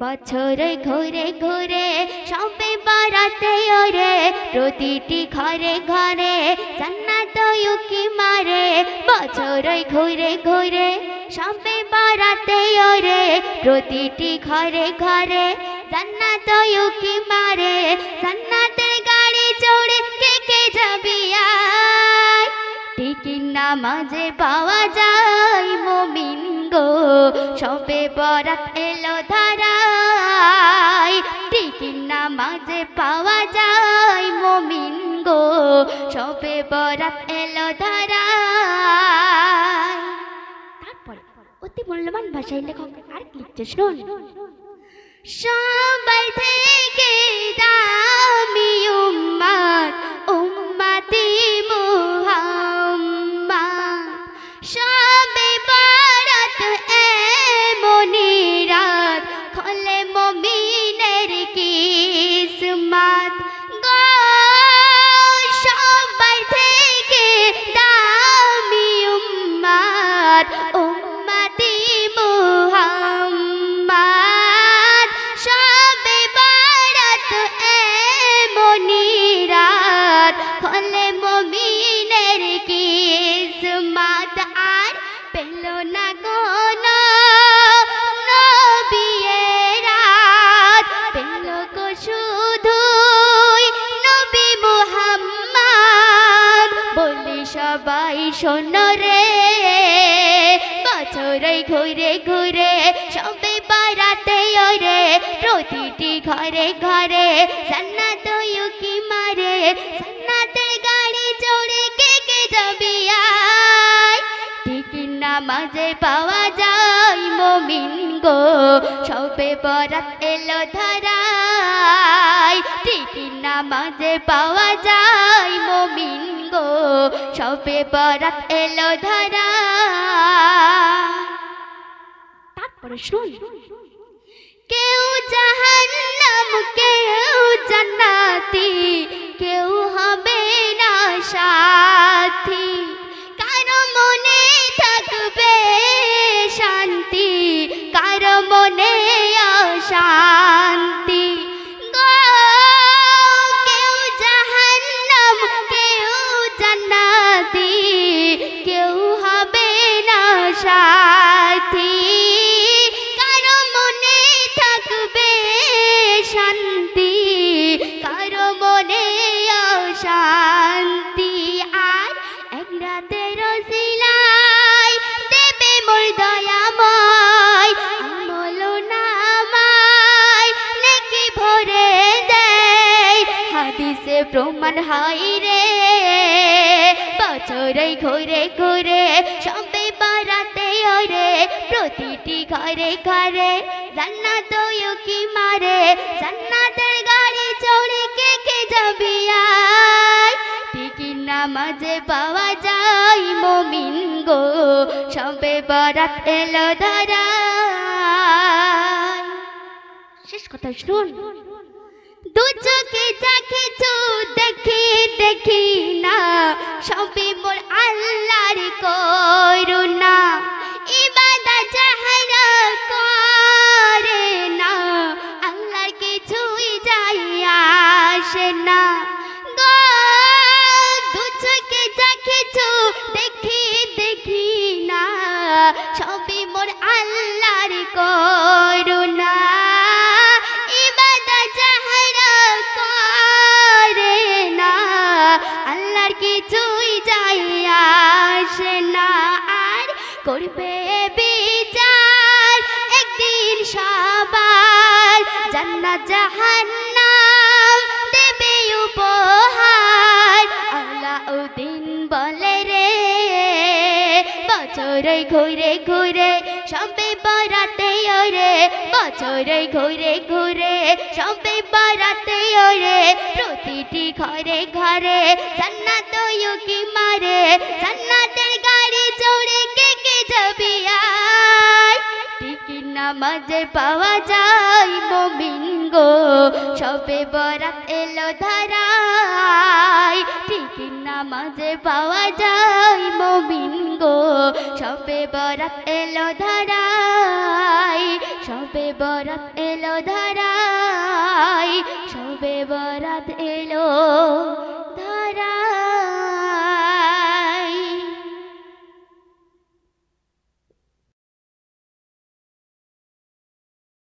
বছরে ঘুরে ঘুরে সবে বারাতে ওরে প্রতিটি ঘরে ঘরে জান্নাত উকি মারে বছরে ঘুরে ঘুরে সবে বারাতে ওরে প্রতিটি ঘরে ঘরে জান্নাত উকি মারে জান্নাতের গাড়ি চড়ে কে কে যাবি আয় টিকির নামাজে পাওয়া যায় মুমিন গো সবে বরাত এলো ধারায় টিকির নামাজে পাওয়া যায় মুমিন গো সবে বরাত এলো ধারায়। তারপরে অতি মূল্যবান ভাষায় লেখক আর লিখছে শুনুন। সবার থেকে দামি উম্মত উম্মতি মুহাম্মদ সবে বরাত এমনি রাত খোলে মুমিনের কিসমত গো সবার থেকে দামি উম্মত উম্মতি মুহাম্মদ সবে বরাত এমনি রাত খোলে মুমিনের কিসমত আর পেল না কোনো নবীর রাত পেল গো শুধুই নবী মুহাম্মদ বলি সবাই শোনো রে বছরে ঘুরে ঘুরে সবে বারাতে ওরে প্রতিটি ঘরে ঘরে জান্নাত উকি মারে জান্নাতের গাড়ি চড়ে কে কে যাবি আয় টিকির নামাজে পাওয়া যায় মুমিন গো সবে বরাত এলো ধারায় টিকির নামাজে পাওয়া যায় মুমিন গো সবে বরাত এলো ধারায়। তারপরে শুন কেউ জাহান্নাম কেউ জান্নাতি কেউ হবে না সাথী কারো মনে থাকবে শান্তি কারো মনে অশান্তি গো কেউ জাহান্নাম কেউ জান্নাতি কেউ হবে না সাথী কারো মনে থাকবে শান্তি কারো মনে অশান্তি আর এক রাতের সিলাই দেবে মোর দয়াময় আমল নামায় নেকি ভরে দেয় হাদিসে প্রমাণ হয় রে বছরে ঘুরে ঘুরে সবে বারাতে ওরে প্রতিটি ঘরে ঘরে জান্নাত উকি মারে জান্নাতের গাড়ি চড়ে কে কে যাবি আয় টিকির নামাজে পাওয়া যায় মুমিন গো সবে বরাত এলো ধারায়। শেষ কথা শুনুন দু চোখে যা কিছু দেখি দেখি না সবই মোর আল্লাহর করুণা ইবাদত যাহারা করে না আল্লাহর কিছুই যায় আসে না গো দু চোখে যা কিছু দেখি দেখি না সবই মোর আল্লাহর করুণা ইবাদত যাহারা করে না আল্লাহর কিছুই যায় আসে না আর করবে বিচার একদিন সবার জান্নাত জাহান্নাম দেবে উপহার আলাউদ্দিন বলে রে বছরে ঘুরে ঘুরে সবে বারাতে ওরে বছরে ঘুরে ঘুরে সবে বারাতে ওরে প্রতিটি ঘরে ঘরে জান্নাত উকি মারে জান্নাতের গাড়ি চড়ে কে কে যাবি আয় টিকির নামাজে পাওয়া যায় মুমিন গো সবে বরাত এলো ধারায় টিকির নামাজে পাওয়া যায় মুমিন গো সবে বরাত এলো ধরাই, সবে বরাত এলো ধরাই, সবে বরাত এলো।